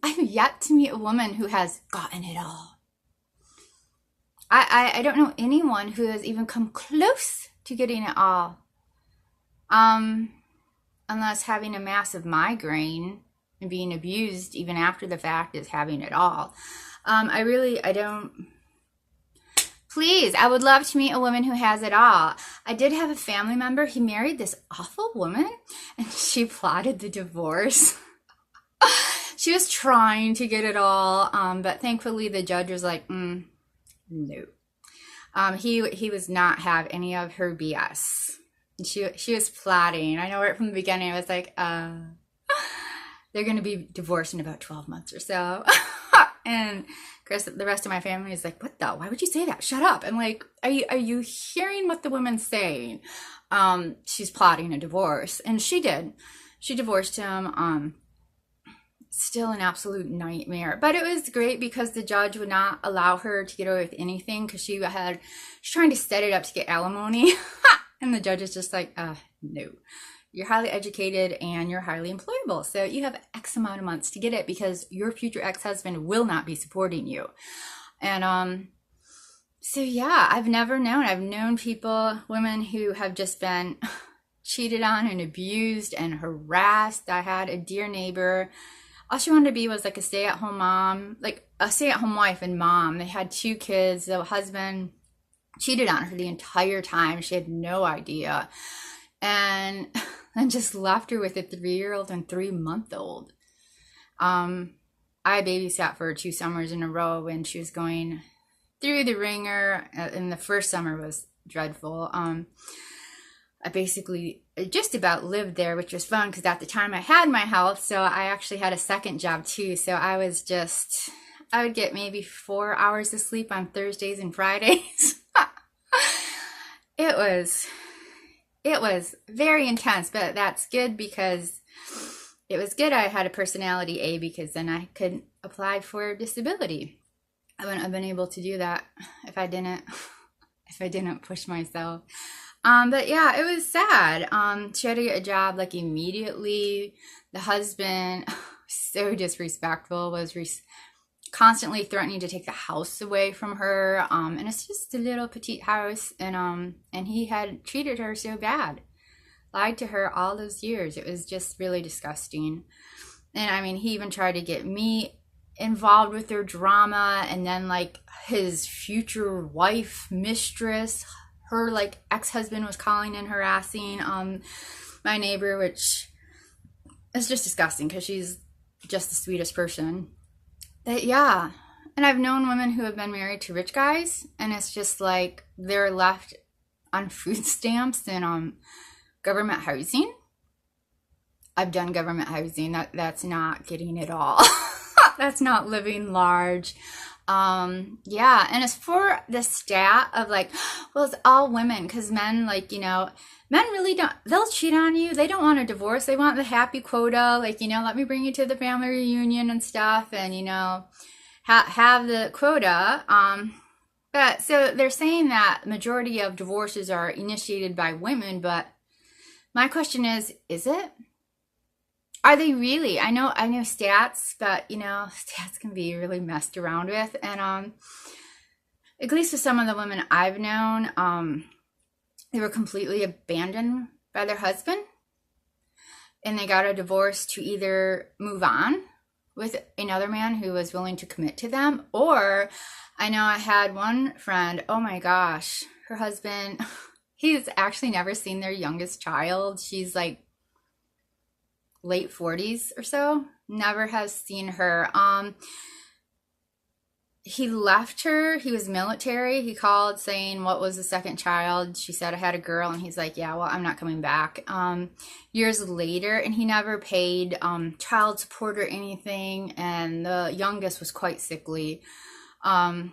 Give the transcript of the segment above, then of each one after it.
I've yet to meet a woman who has gotten it all. I don't know anyone who has even come close to getting it all. Um, Unless having a massive migraine and being abused even after the fact is having it all. I don't. Please, I would love to meet a woman who has it all. I did have a family member. He married this awful woman and she plotted the divorce. She was trying to get it all, but thankfully the judge was like, no. He was not have any of her BS. And she was plotting. I know right from the beginning. I was like, they're going to be divorced in about 12 months or so. And Chris, the rest of my family is like, what the? Why would you say that? Shut up. I'm like, are you hearing what the woman's saying? She's plotting a divorce, and she did. She divorced him. Still an absolute nightmare, but it was great because the judge would not allow her to get away with anything because she's trying to set it up to get alimony. And the judge is just like, no, you're highly educated and you're highly employable. So you have X amount of months to get it because your future ex-husband will not be supporting you. And so yeah, I've known people, women who have just been cheated on and abused and harassed. I had a dear neighbor. All she wanted to be was like a stay-at-home mom, like a stay-at-home wife and mom. They had 2 kids. The husband cheated on her the entire time. She had no idea. And then just left her with a 3-year-old and 3-month-old. I babysat for her 2 summers in a row when she was going through the ringer. And the first summer was dreadful. I basically just about lived there, which was fun because at the time I had my health. So I actually had a second job too. So I would get maybe 4 hours of sleep on Thursdays and Fridays. It was very intense, but that's good because it was good I had a personality A because then I could apply for disability. I wouldn't have been able to do that if I didn't push myself. But yeah, it was sad. She had to get a job like immediately. The husband, so disrespectful, was constantly threatening to take the house away from her. And it's just a little petite house, and he had treated her so bad, lied to her all those years. It was just really disgusting. And I mean, he even tried to get me involved with their drama, and then like his future wife, mistress, her like ex-husband was calling and harassing my neighbor, which is just disgusting because she's just the sweetest person. But yeah, and I've known women who have been married to rich guys, and it's just like they're left on food stamps and government housing. I've done government housing. That's not getting it all. That's not living large. Yeah, and as for the stat of like, well, it's all women, because men, like, men really don't, they'll cheat on you. They don't want a divorce. They want the happy quota, like, let me bring you to the family reunion and stuff, and, have the quota. But so they're saying that majority of divorces are initiated by women, but my question is it? Are they really? I know stats, but stats can be really messed around with. And at least with some of the women I've known, they were completely abandoned by their husband, and they got a divorce to either move on with another man who was willing to commit to them, or I know I had one friend, oh my gosh, her husband, he's actually never seen their youngest child. She's like late 40s or so, never has seen her. He left her. He was military. He called saying, what was the second child? She said, I had a girl. And he's like, yeah, well, I'm not coming back. Years later, and he never paid child support or anything, and the youngest was quite sickly. But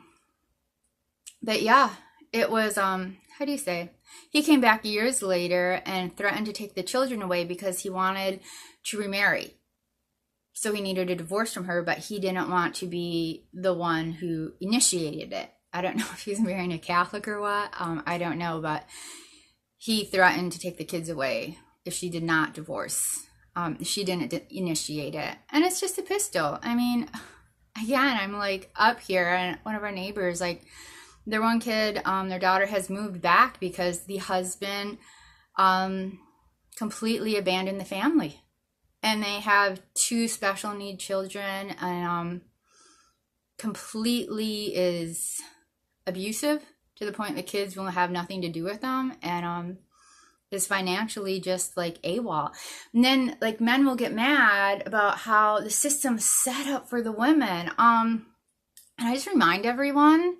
yeah, it was how do you say, he came back years later and threatened to take the children away because he wanted to remarry. So he needed a divorce from her, but he didn't want to be the one who initiated it. I don't know if he's marrying a Catholic or what. I don't know, but he threatened to take the kids away if she did not divorce. She didn't initiate it. And it's just a pistol. I mean, again, I'm like up here, and one of our neighbors, like their one kid, their daughter has moved back because the husband completely abandoned the family. And they have 2 special need children, and completely is abusive to the point the kids will have nothing to do with them, and is financially just like AWOL. And then like men will get mad about how the system's set up for the women. And I just remind everyone,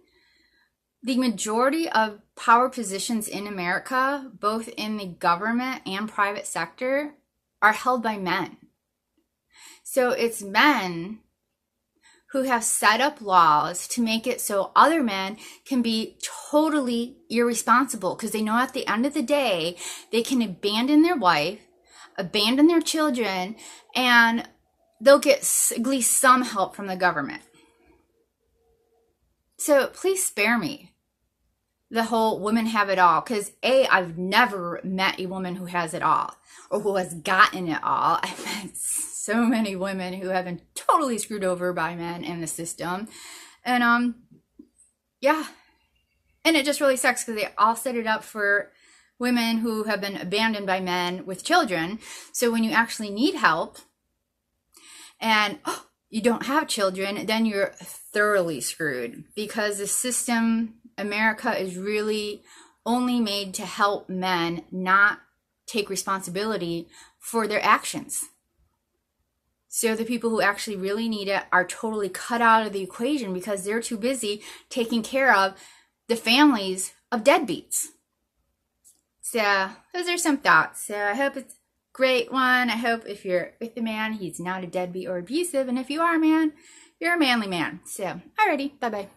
the majority of power positions in America, both in the government and private sector, are held by men. So it's men who have set up laws to make it so other men can be totally irresponsible, because they know at the end of the day, they can abandon their wife, abandon their children, and they'll get at least some help from the government. So please spare me the whole women have it all, because I've never met a woman who has it all or who has gotten it all. I've met so many women who have been totally screwed over by men and the system, and yeah, and it just really sucks because they all set it up for women who have been abandoned by men with children. So when you actually need help and you don't have children, then you're thoroughly screwed, because the system, America, is really only made to help men not take responsibility for their actions. So the people who actually really need it are totally cut out of the equation because they're too busy taking care of the families of deadbeats. So those are some thoughts. So I hope it's a great one. I hope if you're with a man, he's not a deadbeat or abusive. And if you are a man, you're a manly man. So, alrighty, bye-bye.